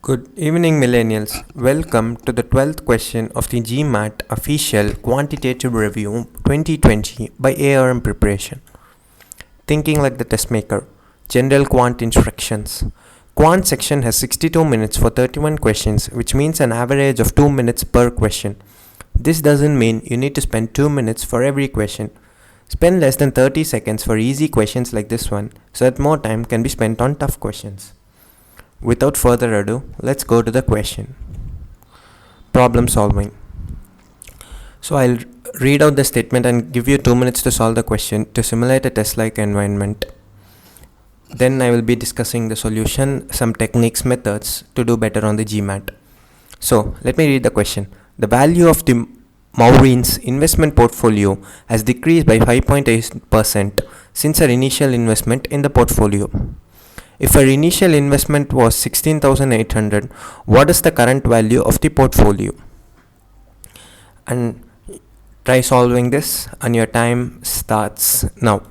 Good evening, millennials. Welcome to the 12th question of the GMAT Official Quantitative Review 2020 by ARM Preparation. Thinking like the test maker. General Quant Instructions. Quant section has 62 minutes for 31 questions, which means an average of 2 minutes per question. This doesn't mean you need to spend 2 minutes for every question. Spend less than 30 seconds for easy questions like this one, so that more time can be spent on tough questions. Without further ado, let's go to the question. Problem solving. So I'll read out the statement and give you 2 minutes to solve the question to simulate a test-like environment. Then I will be discussing the solution, some techniques, methods to do better on the GMAT. So let me read the question. The value of the Maureen's investment portfolio has decreased by 5.8% since her initial investment in the portfolio. If her initial investment was 16,800, what is the current value of the portfolio? And try solving this, and your time starts now.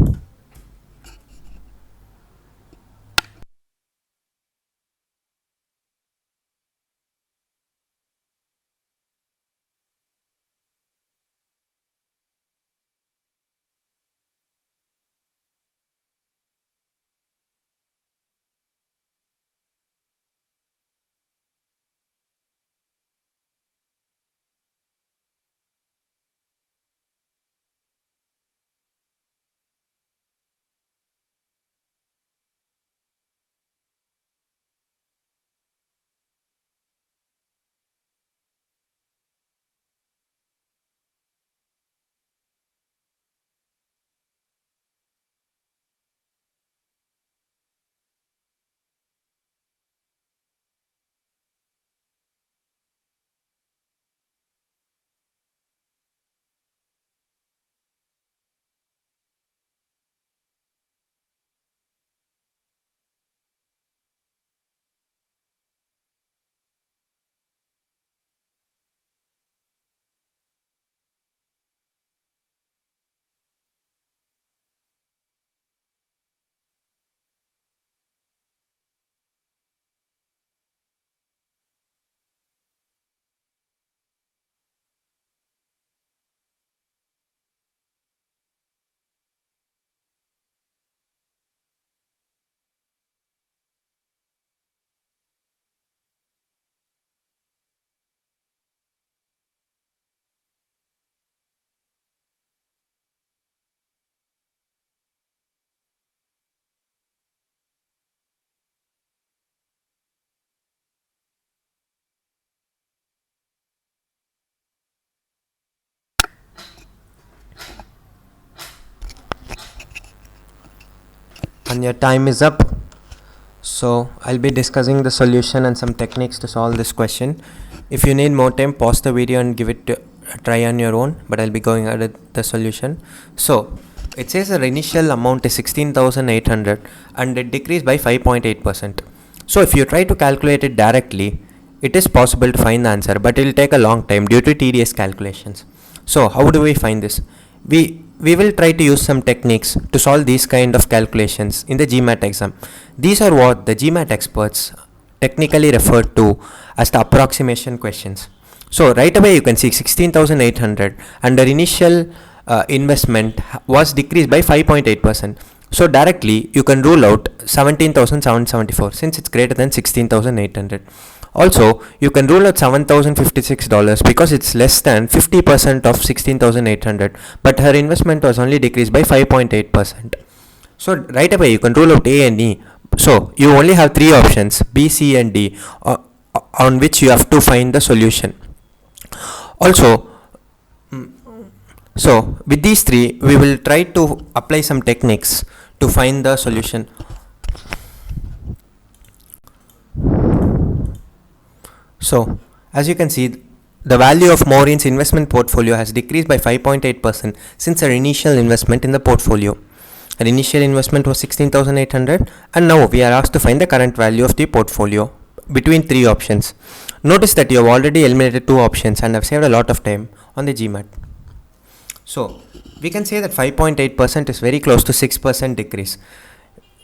And your time is up. So I'll be discussing the solution and some techniques to solve this question. If you need more time, pause the video and give it a try on your own, but I'll be going at the solution. So it says the initial amount is 16,800 and it decreased by 5.8%. So if you try to calculate it directly, it is possible to find the answer, but it will take a long time due to tedious calculations. So how do we find this? We will try to use some techniques to solve these kind of calculations in the GMAT exam. These are what the GMAT experts technically refer to as the approximation questions. So right away you can see 16,800 and their initial investment was decreased by 5.8%. So directly you can rule out 17,774 since it's greater than 16,800. Also, you can rule out $7,056 because it's less than 50% of 16,800, but her investment was only decreased by 5.8%. So right away you can rule out A and E. So you only have three options, B, C and D, on which you have to find the solution. Also, so with these three, we will try to apply some techniques to find the solution. So, as you can see, the value of Maureen's investment portfolio has decreased by 5.8% since her initial investment in the portfolio. Her initial investment was 16,800 and now we are asked to find the current value of the portfolio between three options. Notice that you have already eliminated two options and have saved a lot of time on the GMAT. So, we can say that 5.8% is very close to 6% decrease.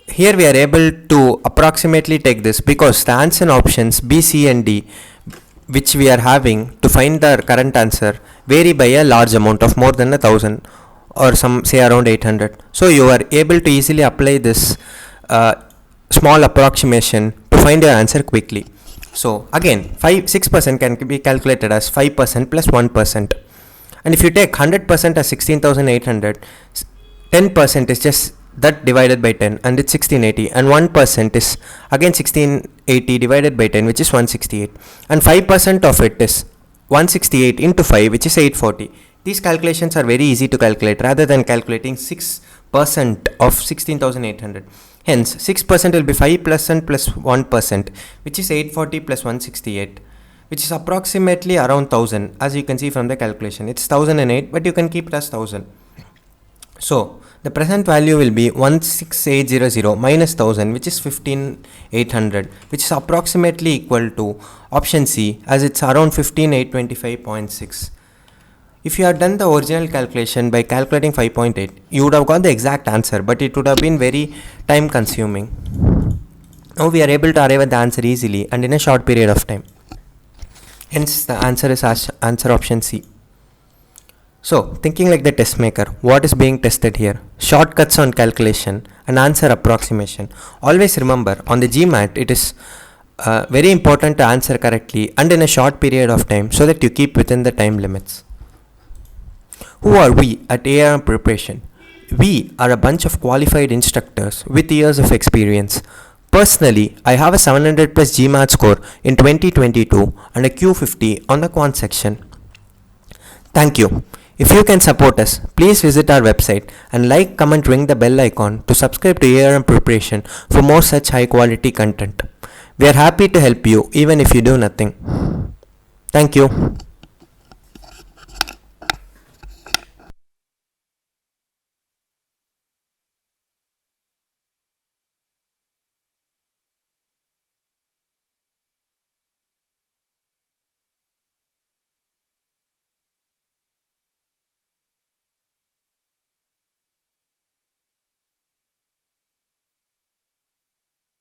Here we are able to approximately take this because the answer options B, C and D which we are having to find the current answer vary by a large amount of more than 1,000 or some say around 800. So you are able to easily apply this small approximation to find your answer quickly. So again 6% can be calculated as 5% plus 1%, and if you take 100% as 16,800, 10% is just that divided by 10 and it's 1680, and 1% is again 1680 divided by 10 which is 168, and 5% of it is 168 into 5 which is 840. These calculations are very easy to calculate rather than calculating 6% of 16,800. Hence 6% will be 5% plus 1% which is 840 plus 168, which is approximately around 1000. As you can see from the calculation, it's 1008, but you can keep it as 1000. So the present value will be 16800 minus 1000 which is 15800, which is approximately equal to option C as it's around 15825.6. If you had done the original calculation by calculating 5.8, you would have got the exact answer, but it would have been very time consuming. Now we are able to arrive at the answer easily and in a short period of time. Hence the answer is answer option C. So thinking like the test maker, what is being tested here? Shortcuts on calculation and answer approximation. Always remember, on the GMAT it is very important to answer correctly and in a short period of time so that you keep within the time limits. Who are we at ARM Preparation? We are a bunch of qualified instructors with years of experience. Personally, I have a 700 plus GMAT score in 2022 and a Q50 on the quant section. Thank you. If you can support us, please visit our website and like, comment, ring the bell icon to subscribe to ARM Preparation for more such high quality content. We are happy to help you even if you do nothing. Thank you.